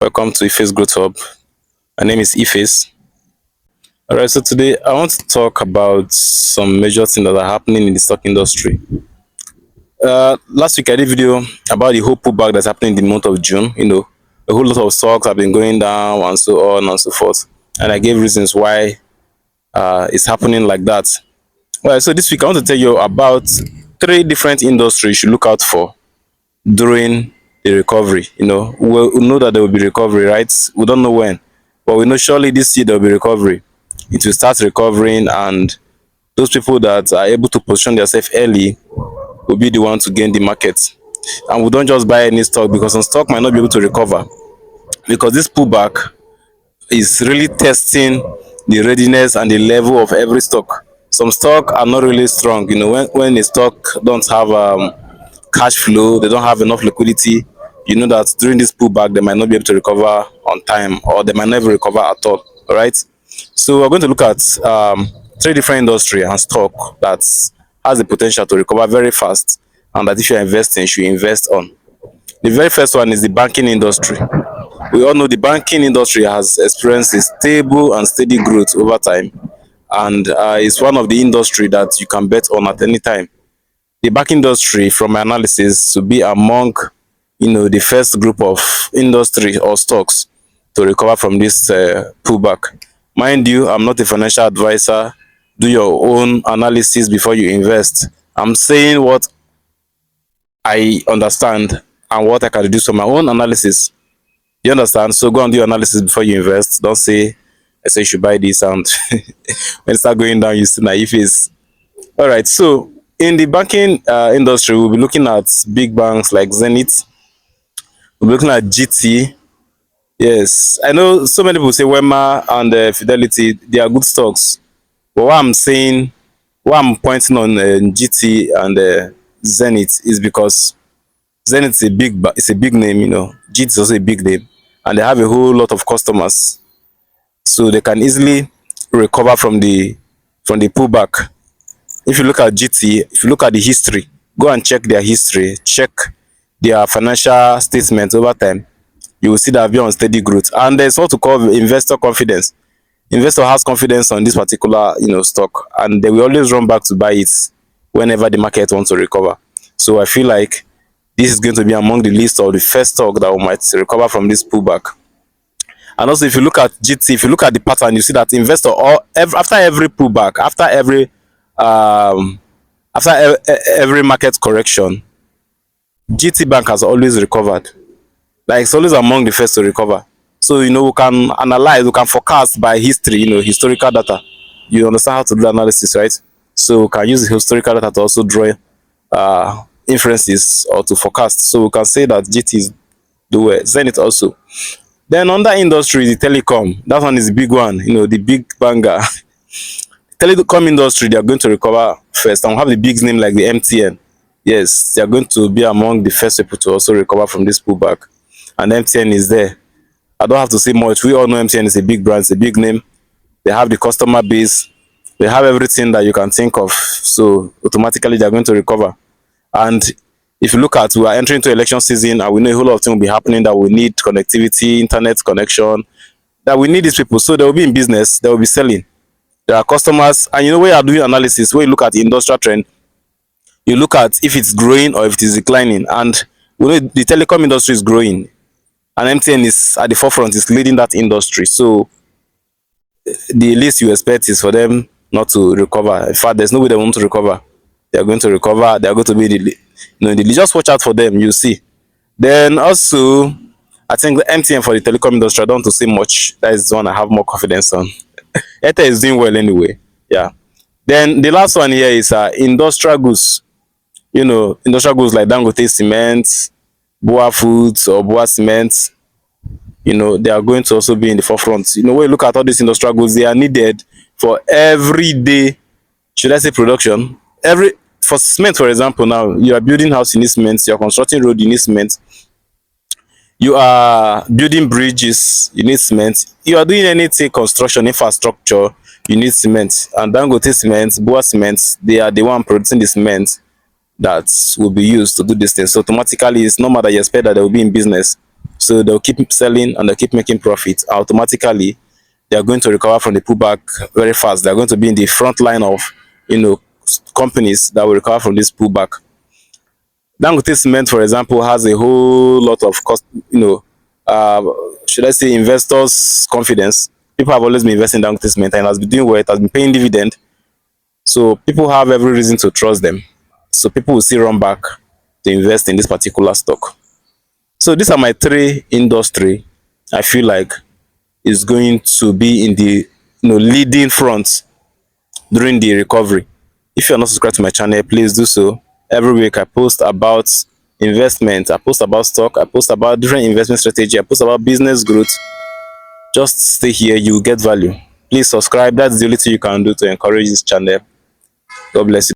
Welcome to Eface Growth Hub. My name is Eface. Alright, so today I want to talk about some major things that are happening in the stock industry. Last week I did a video about the whole pullback that's happening in the month of June. A whole lot of stocks have been going down and so on and so forth. And I gave reasons why it's happening like that. Well, so this week I want to tell you about three different industries you should look out for during the recovery. We know that there will be recovery, right? We don't know when, but we know surely this year there will be recovery. It will start recovering, and those people that are able to position themselves early will be the ones to gain the market. And we don't just buy any stock, because some stock might not be able to recover, because this pullback is really testing the readiness and the level of every stock. Some stock are not really strong. When a stock don't have cash flow, they don't have enough liquidity, you know that during this pullback they might not be able to recover on time, or they might never recover at all. All right, so we're going to look at three different industry and stock that has the potential to recover very fast, and that if you're investing, you should invest on. The very first one is the banking industry. We all know the banking industry has experienced a stable and steady growth over time, and it's one of the industry that you can bet on at any time. The banking industry, from my analysis, to be among the first group of industry or stocks to recover from this pullback. Mind you, I'm not a financial advisor. Do your own analysis before you invest. I'm saying what I understand and what I can do from my own analysis. You understand? So go and do your analysis before you invest. Don't say I say you should buy this, and when it start going down, you see my face. All right, so in the banking industry, we'll be looking at big banks like Zenith. We'll be looking at GT. Yes, I know so many people say Wema and Fidelity, they are good stocks. But what I'm pointing on GT and Zenith is because Zenith is it's a big name. GT is also a big name, and they have a whole lot of customers, so they can easily recover from the pullback. If you look at GT, if you look at the history, go and check their history, check their financial statements over time, you will see that been on steady growth. And there's what to call investor confidence. Investor has confidence on this particular stock, and they will always run back to buy it whenever the market wants to recover. So I feel like this is going to be among the list of the first stock that we might recover from this pullback. And also, if you look at GT, if you look at the pattern, you see that investor after every pullback, after every market correction, GT Bank has always recovered. Like, it's always among the first to recover. So we can analyze, we can forecast by history, historical data. You understand how to do analysis, right? So we can use the historical data to also draw inferences or to forecast. So we can say that GT is the way. Zenith also. Then under industry, the telecom, that one is the big one, the big banger. Telecom industry, they are going to recover first and have the big name like the MTN. Yes, they are going to be among the first people to also recover from this pullback. And MTN is there. I don't have to say much. We all know MTN is a big brand, it's a big name. They have the customer base, they have everything that you can think of. So automatically they are going to recover. And if you look at, we are entering into election season, and we know a whole lot of things will be happening that we need connectivity, internet connection, that we need these people. So they will be in business, they will be selling. There are customers, and when you are doing analysis, when you look at the industrial trend, you look at if it's growing or if it is declining. And we know the telecom industry is growing, and MTN is at the forefront, is leading that industry. So the least you expect is for them not to recover. In fact, there's no way they want to recover. They are going to recover. They are going to be just watch out for them. You see. Then also, I think the MTN for the telecom industry, I don't want to say much. That is the one I have more confidence on. Airtel is doing well anyway. Yeah. Then the last one here is industrial goods. Industrial goods like Dangote Cement, Boa Foods or Boa Cement. They are going to also be in the forefront. When you look at all these industrial goods, they are needed for everyday, should I say, production. For cement, for example, now you are building house, you need cement. You are constructing road, you need cement. You are building bridges, you need cement. You are doing anything construction, infrastructure, you need cement. And Dangote Cement, Boa Cement, they are the one producing the cement that will be used to do this thing. So automatically, it's normal that you expect that they will be in business. So they'll keep selling and they'll keep making profit. Automatically, they are going to recover from the pullback very fast. They're going to be in the front line of, companies that will recover from this pullback. Dangote Cement, for example, has a whole lot of cost, uh, should I say, investors' confidence. People have always been investing in Dangote Cement and it has been doing well. It has been paying dividend. So people have every reason to trust them. So people will still run back to invest in this particular stock. So these are my three industry I feel like is going to be in the leading front during the recovery. If you're not subscribed to my channel, please do so. Every week I post about investment, I post about stock, I post about different investment strategy, I post about business growth. Just stay here, you will get value. Please subscribe. That's the only thing you can do to encourage this channel. God bless you.